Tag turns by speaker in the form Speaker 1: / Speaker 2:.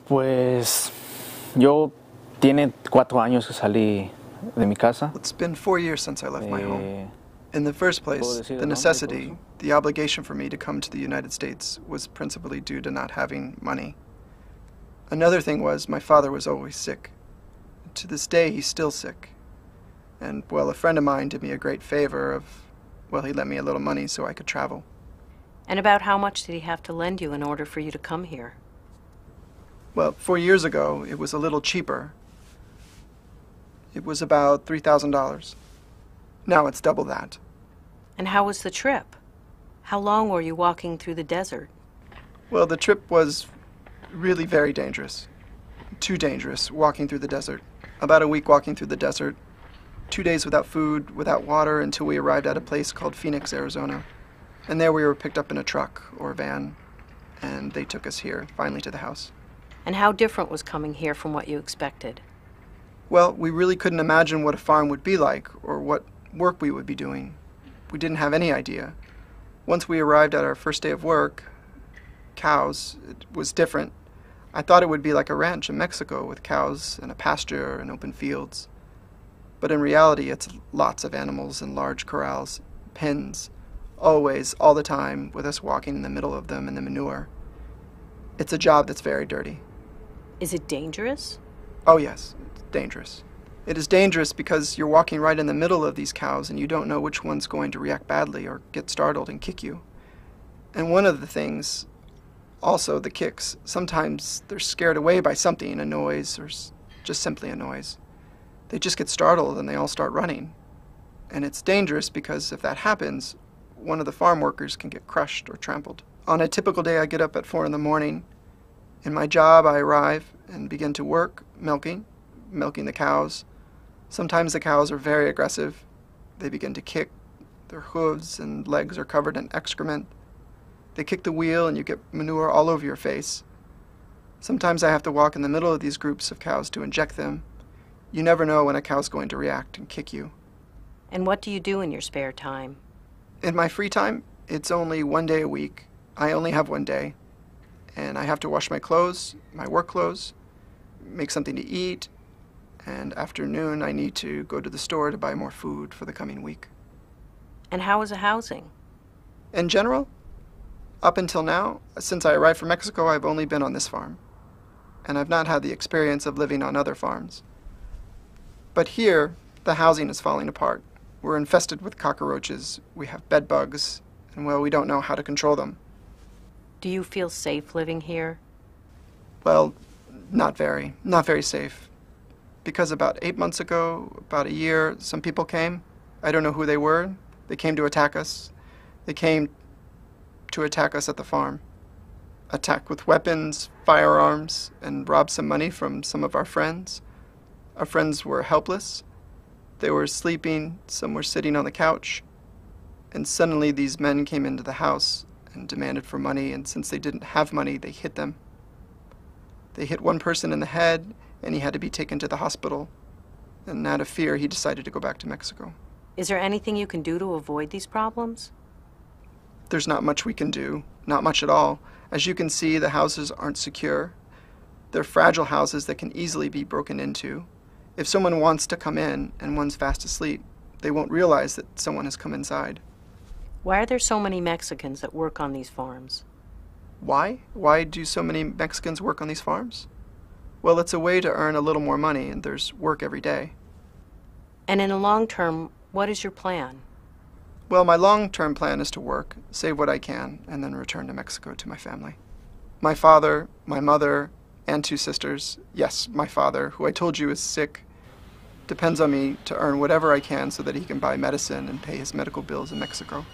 Speaker 1: Pues yo tiene 4 años que salí de mi casa.
Speaker 2: It's been 4 years since I left my home. In the first place, the necessity, the obligation for me to come to the United States was principally due to not having money. Another thing was my father was always sick. To this day, he's still sick. And, well, a friend of mine did me a great favor of, well, he lent me a little money so I could travel.
Speaker 3: And about how much did he have to lend you in order for you to come here?
Speaker 2: Well, 4 years ago, it was a little cheaper. It was about $3,000. Now it's double that.
Speaker 3: And how was the trip? How long were you walking through the desert?
Speaker 2: Well, the trip was really very dangerous. Too dangerous, walking through the desert. About a week walking through the desert. 2 days without food, without water, until we arrived at a place called Phoenix, Arizona. And there we were picked up in a truck or van, and they took us here, finally to the house.
Speaker 3: And how different was coming here from what you expected?
Speaker 2: Well, we really couldn't imagine what a farm would be like, or what work we would be doing. We didn't have any idea. Once we arrived at our first day of work, cows, it was different. I thought it would be like a ranch in Mexico with cows and a pasture and open fields. But in reality, it's lots of animals in large corrals, pens, always, all the time, with us walking in the middle of them in the manure. It's a job that's very dirty.
Speaker 3: Is it dangerous?
Speaker 2: Oh yes, it's dangerous. It is dangerous because you're walking right in the middle of these cows and you don't know which one's going to react badly or get startled and kick you. And one of the things, also the kicks, sometimes they're scared away by something, a noise or just simply a noise. They just get startled and they all start running. And it's dangerous because if that happens, one of the farm workers can get crushed or trampled. On a typical day, I get up at 4 in the morning. In my job, I arrive and begin to work, milking the cows. Sometimes the cows are very aggressive. They begin to kick. Their hooves and legs are covered in excrement. They kick the wheel and you get manure all over your face. Sometimes I have to walk in the middle of these groups of cows to inject them. You never know when a cow's going to react and kick you.
Speaker 3: And what do you do in your spare time?
Speaker 2: In my free time, it's only 1 day a week. I only have 1 day. And I have to wash my clothes, my work clothes, make something to eat, and after noon I need to go to the store to buy more food for the coming week.
Speaker 3: And how is the housing?
Speaker 2: In general, up until now, since I arrived from Mexico, I've only been on this farm. And I've not had the experience of living on other farms. But here, the housing is falling apart. We're infested with cockroaches, we have bed bugs, and well, we don't know how to control them.
Speaker 3: Do you feel safe living here?
Speaker 2: Well, not very safe. Because about 8 months ago, about a year, some people came. I don't know who they were. They came to attack us. They came to attack us at the farm. Attack with weapons, firearms, and rob some money from some of our friends. Our friends were helpless. They were sleeping, some were sitting on the couch. And suddenly these men came into the house and demanded for money, and since they didn't have money, they hit them. They hit one person in the head, and he had to be taken to the hospital. And out of fear, he decided to go back to Mexico.
Speaker 3: Is there anything you can do to avoid these problems?
Speaker 2: There's not much we can do, not much at all. As you can see, the houses aren't secure. They're fragile houses that can easily be broken into. If someone wants to come in and one's fast asleep, they won't realize that someone has come inside.
Speaker 3: Why are there so many Mexicans that work on these farms?
Speaker 2: Why? Why do so many Mexicans work on these farms? Well, it's a way to earn a little more money, and there's work every day.
Speaker 3: And in the long term, what is your plan?
Speaker 2: Well, my long-term plan is to work, save what I can, and then return to Mexico to my family. My father, my mother, and 2 sisters, yes, my father, who I told you is sick, depends on me to earn whatever I can so that he can buy medicine and pay his medical bills in Mexico.